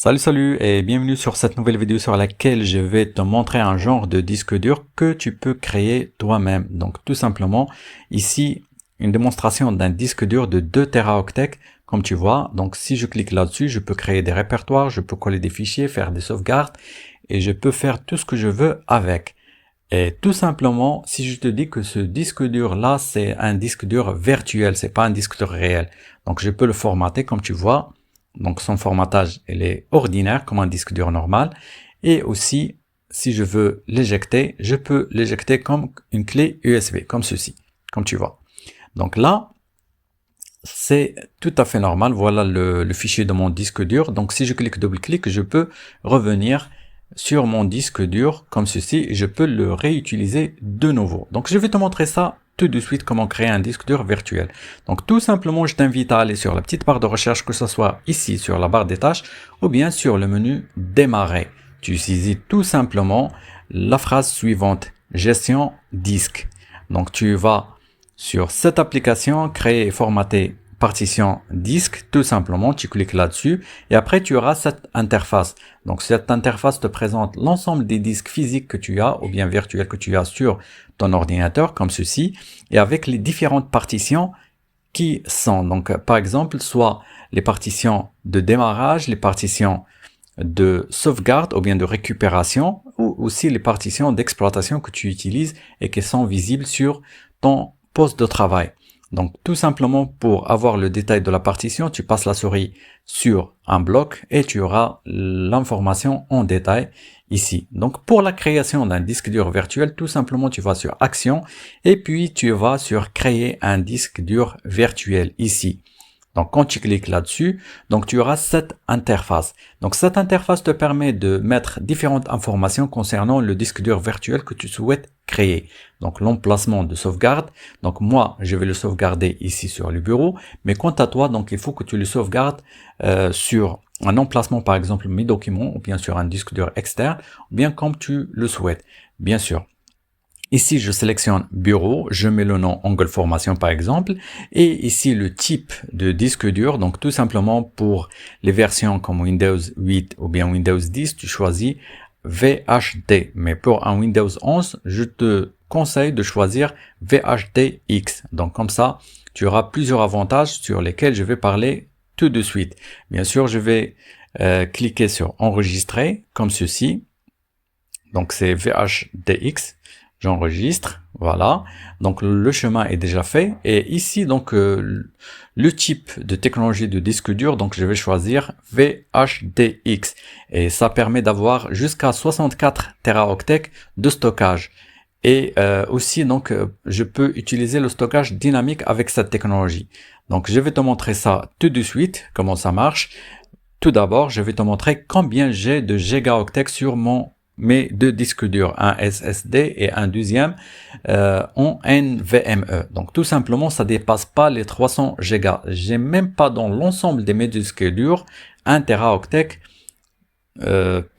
Salut et bienvenue sur cette nouvelle vidéo sur laquelle je vais te montrer un genre de disque dur que tu peux créer toi-même. Donc tout simplement ici une démonstration d'un disque dur de 2 Teraoctets comme tu vois. Donc si je clique là-dessus, je peux créer des répertoires, je peux coller des fichiers, faire des sauvegardes et je peux faire tout ce que je veux avec. Et tout simplement, si je te dis que ce disque dur là, c'est un disque dur virtuel, c'est pas un disque dur réel. Donc je peux le formater comme tu vois. Donc son formatage, il est ordinaire comme un disque dur normal. Et aussi, si je veux l'éjecter, je peux l'éjecter comme une clé USB, comme ceci, comme tu vois. Donc là, c'est tout à fait normal. Voilà le fichier de mon disque dur. Donc si je clique double-clic, je peux revenir sur mon disque dur comme ceci et je peux le réutiliser de nouveau. Donc je vais te montrer ça tout de suite comment créer un disque dur virtuel. Donc tout simplement, je t'invite à aller sur la petite barre de recherche, que ce soit ici sur la barre des tâches ou bien sur le menu démarrer. Tu saisis tout simplement la phrase suivante, gestion disque. Donc tu vas sur cette application, créer et formater partition disque, tout simplement, tu cliques là-dessus et après tu auras cette interface. Donc cette interface te présente l'ensemble des disques physiques que tu as ou bien virtuels que tu as sur ton ordinateur comme ceci et avec les différentes partitions qui sont. Donc par exemple, soit les partitions de démarrage, les partitions de sauvegarde ou bien de récupération ou aussi les partitions d'exploitation que tu utilises et qui sont visibles sur ton poste de travail. Donc tout simplement pour avoir le détail de la partition, tu passes la souris sur un bloc et tu auras l'information en détail ici. Donc pour la création d'un disque dur virtuel, tout simplement tu vas sur Action et puis tu vas sur Créer un disque dur virtuel ici. Donc quand tu cliques là-dessus, donc tu auras cette interface. Donc cette interface te permet de mettre différentes informations concernant le disque dur virtuel que tu souhaites créer. Donc l'emplacement de sauvegarde. Donc moi, je vais le sauvegarder ici sur le bureau, mais quant à toi, donc il faut que tu le sauvegardes sur un emplacement, par exemple mes documents, ou bien sur un disque dur externe, ou bien comme tu le souhaites. Bien sûr. Ici, je sélectionne bureau, je mets le nom Angle Formation par exemple, et ici le type de disque dur, donc tout simplement pour les versions comme Windows 8 ou bien Windows 10, tu choisis VHD, mais pour un Windows 11, je te conseille de choisir VHDX. Donc comme ça, tu auras plusieurs avantages sur lesquels je vais parler tout de suite. Bien sûr, je vais cliquer sur enregistrer comme ceci. Donc c'est VHDX. J'enregistre, voilà. Donc le chemin est déjà fait. Et ici, donc le type de technologie de disque dur, donc je vais choisir VHDX. Et ça permet d'avoir jusqu'à 64 Teraoctets de stockage. Et aussi, donc, je peux utiliser le stockage dynamique avec cette technologie. Donc, je vais te montrer ça tout de suite, comment ça marche. Tout d'abord, je vais te montrer combien j'ai de gigaoctets sur mes deux disques durs, un SSD et un deuxième en NVMe. Donc tout simplement, ça dépasse pas les 300 Go. J'ai même pas dans l'ensemble de mes disques durs un teraoctet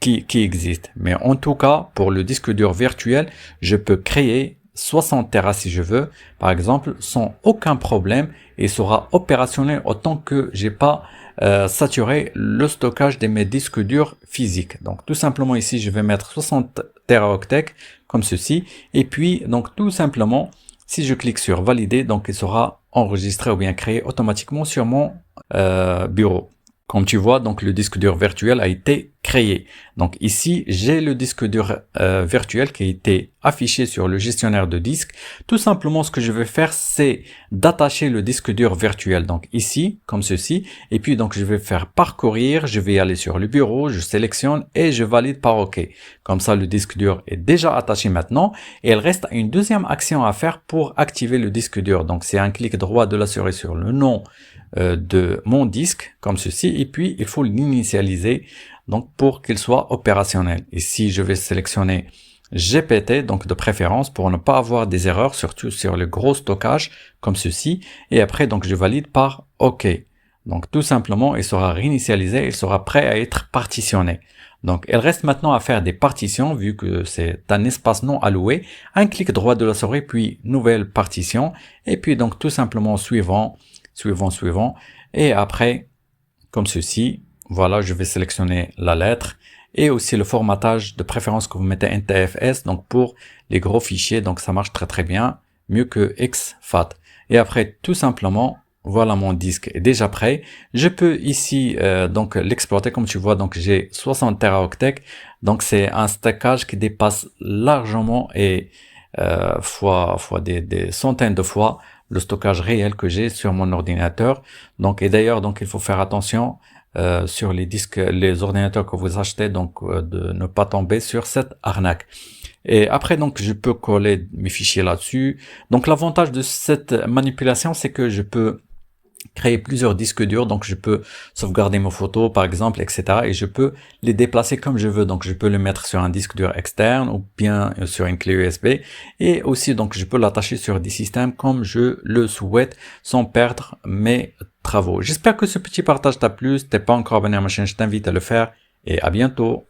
qui existe. Mais en tout cas, pour le disque dur virtuel, je peux créer 60 Tera si je veux, par exemple, sans aucun problème et sera opérationnel autant que j'ai pas saturer le stockage de mes disques durs physiques. Donc tout simplement ici, je vais mettre 60 Teraoctets comme ceci. Et puis donc tout simplement, si je clique sur valider, donc il sera enregistré ou bien créé automatiquement sur mon bureau. Comme tu vois, donc le disque dur virtuel a été créé. Donc ici, j'ai le disque dur virtuel qui a été affiché sur le gestionnaire de disque. Tout simplement, ce que je vais faire, c'est d'attacher le disque dur virtuel. Donc ici, comme ceci. Et puis, donc, je vais faire parcourir. Je vais aller sur le bureau, je sélectionne et je valide par OK. Comme ça, le disque dur est déjà attaché maintenant. Et il reste une deuxième action à faire pour activer le disque dur. Donc, c'est un clic droit de la souris sur le nom de mon disque comme ceci et puis il faut l'initialiser donc pour qu'il soit opérationnel. Ici je vais sélectionner GPT donc de préférence pour ne pas avoir des erreurs surtout sur le gros stockage comme ceci et après donc je valide par OK. Donc tout simplement il sera réinitialisé, il sera prêt à être partitionné. Donc il reste maintenant à faire des partitions vu que c'est un espace non alloué. Un clic droit de la souris puis nouvelle partition et puis donc tout simplement suivant, et après, comme ceci, voilà, je vais sélectionner la lettre et aussi le formatage de préférence que vous mettez NTFS, donc pour les gros fichiers, donc ça marche très très bien, mieux que exFAT. Et après, tout simplement, voilà, mon disque est déjà prêt. Je peux ici donc l'exploiter. Comme tu vois, donc j'ai 60 teraoctets, donc c'est un stockage qui dépasse largement et fois des centaines de fois le stockage réel que j'ai sur mon ordinateur. Donc, et d'ailleurs, donc il faut faire attention sur les disques, les ordinateurs que vous achetez, donc de ne pas tomber sur cette arnaque. Et après, donc, je peux coller mes fichiers là-dessus. Donc, l'avantage de cette manipulation, c'est que je peux créer plusieurs disques durs, donc je peux sauvegarder mes photos par exemple, etc. et je peux les déplacer comme je veux, donc je peux le mettre sur un disque dur externe ou bien sur une clé USB, et aussi donc je peux l'attacher sur des systèmes comme je le souhaite sans perdre mes travaux. J'espère que ce petit partage t'a plu. Si t'es pas encore abonné à ma chaîne, je t'invite à le faire et à bientôt.